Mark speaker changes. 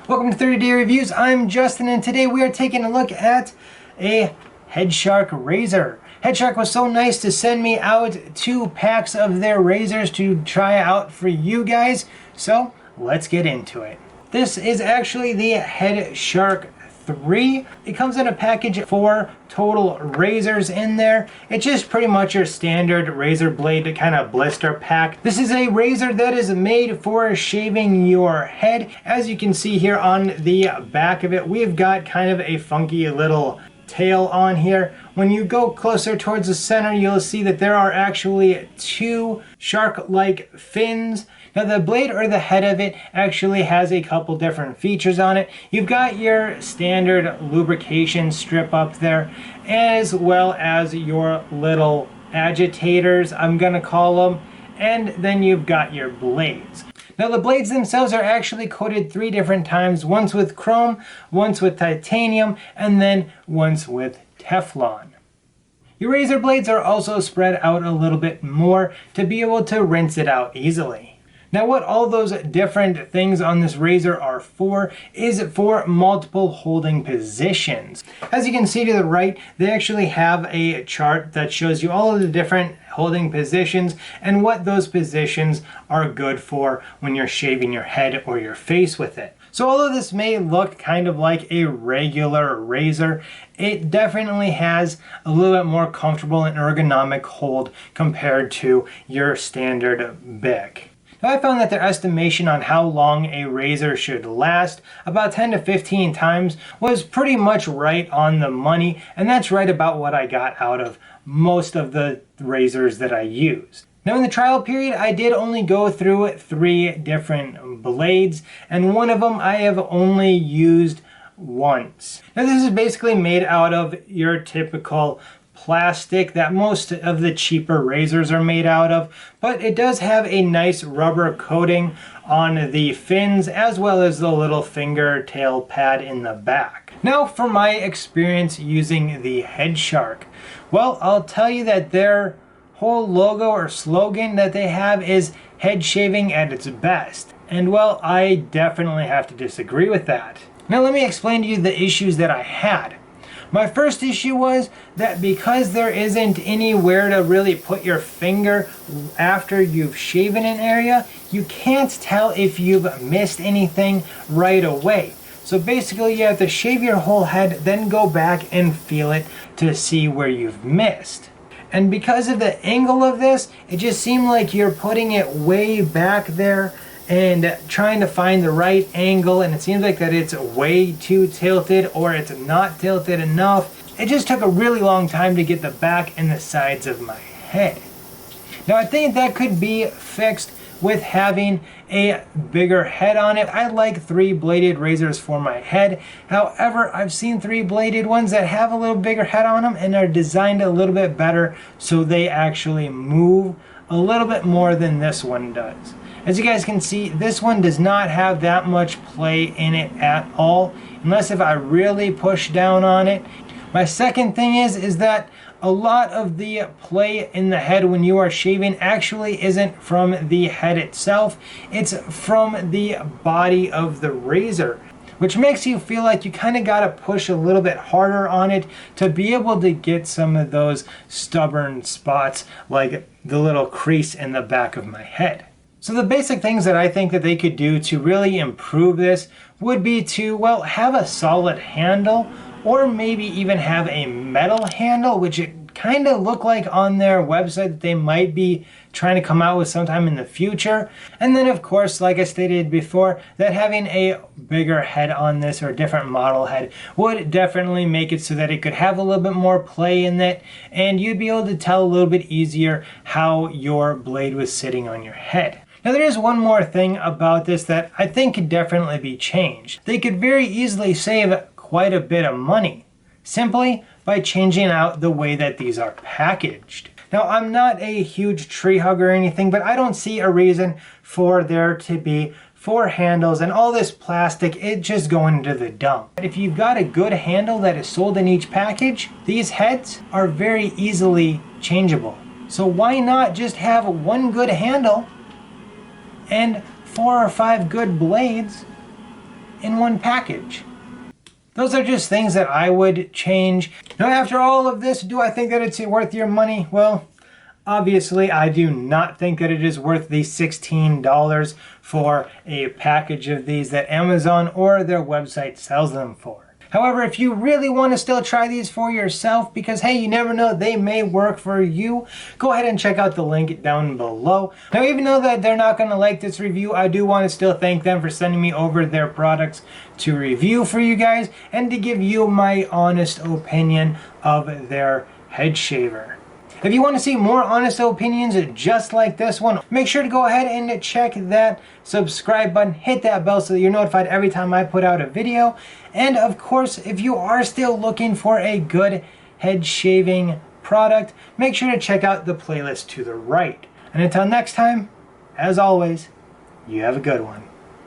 Speaker 1: Welcome to 30 Day Reviews. I'm Justin, and today we are taking a look at a Headshark razor. Headshark was so nice to send me out 2 packs of their razors to try out for you guys, so let's get into it. This is actually the Headshark 3. It comes in a package of 4 total razors in there. It's just pretty much your standard razor blade kind of blister pack. This is a razor that is made for shaving your head. As you can see here on the back of it, we've got kind of a funky little tail on here. When you go closer towards the center, you'll see that there are actually 2 shark-like fins. Now the blade or the head of it actually has a couple different features on it. You've got your standard lubrication strip up there, as well as your little agitators, I'm gonna call them, and then you've got your blades. Now the blades themselves are actually coated 3 different times, once with chrome, once with titanium, and then once with Teflon. Your razor blades are also spread out a little bit more to be able to rinse it out easily. Now what all those different things on this razor are for is for multiple holding positions. As you can see to the right, they actually have a chart that shows you all of the different holding positions and what those positions are good for when you're shaving your head or your face with it. So although this may look kind of like a regular razor, it definitely has a little bit more comfortable and ergonomic hold compared to your standard Bic. Now I found that their estimation on how long a razor should last, about 10 to 15 times, was pretty much right on the money, and that's right about what I got out of most of the razors that I use. Now in the trial period, I did only go through 3 different blades, and one of them I have only used once. Now this is basically made out of your typical plastic that most of the cheaper razors are made out of, but it does have a nice rubber coating on the fins as well as the little finger tail pad in the back. Now for my experience using the Headshark, well, I'll tell you that their whole logo or slogan that they have is head shaving at its best, and well, I definitely have to disagree with that. Now let me explain to you the issues that I had. My first issue was that because there isn't anywhere to really put your finger after you've shaven an area, you can't tell if you've missed anything right away. So basically you have to shave your whole head, then go back and feel it to see where you've missed. And because of the angle of this, it just seemed like you're putting it way back there and trying to find the right angle, and it seems like that it's way too tilted or it's not tilted enough. It just took a really long time to get the back and the sides of my head. Now I think that could be fixed with having a bigger head on it. I like 3 bladed razors for my head. However, I've seen 3 bladed ones that have a little bigger head on them and are designed a little bit better so they actually move a little bit more than this one does. As you guys can see, this one does not have that much play in it at all, unless if I really push down on it. My second thing is that a lot of the play in the head when you are shaving actually isn't from the head itself, it's from the body of the razor, which makes you feel like you kind of got to push a little bit harder on it to be able to get some of those stubborn spots like the little crease in the back of my head. So the basic things that I think that they could do to really improve this would be to, well, have a solid handle, or maybe even have a metal handle, which it kind of looked like on their website that they might be trying to come out with sometime in the future. And then of course, like I stated before, that having a bigger head on this or a different model head would definitely make it so that it could have a little bit more play in it, and you'd be able to tell a little bit easier how your blade was sitting on your head. Now there is one more thing about this that I think could definitely be changed. They could very easily save quite a bit of money simply by changing out the way that these are packaged. Now I'm not a huge tree hugger or anything, but I don't see a reason for there to be 4 handles and all this plastic, it just going into the dump. If you've got a good handle that is sold in each package, these heads are very easily changeable. So why not just have one good handle and 4 or 5 good blades in one package. Those are just things that I would change. Now, after all of this, do I think that it's worth your money? Well, obviously, I do not think that it is worth the $16 for a package of these that Amazon or their website sells them for. However, if you really want to still try these for yourself, because hey, you never know, they may work for you, go ahead and check out the link down below. Now, even though that they're not going to like this review, I do want to still thank them for sending me over their products to review for you guys and to give you my honest opinion of their head shaver. If you want to see more honest opinions just like this one, make sure to go ahead and check that subscribe button, hit that bell so that you're notified every time I put out a video. And of course, if you are still looking for a good head shaving product, make sure to check out the playlist to the right. And until next time, as always, you have a good one.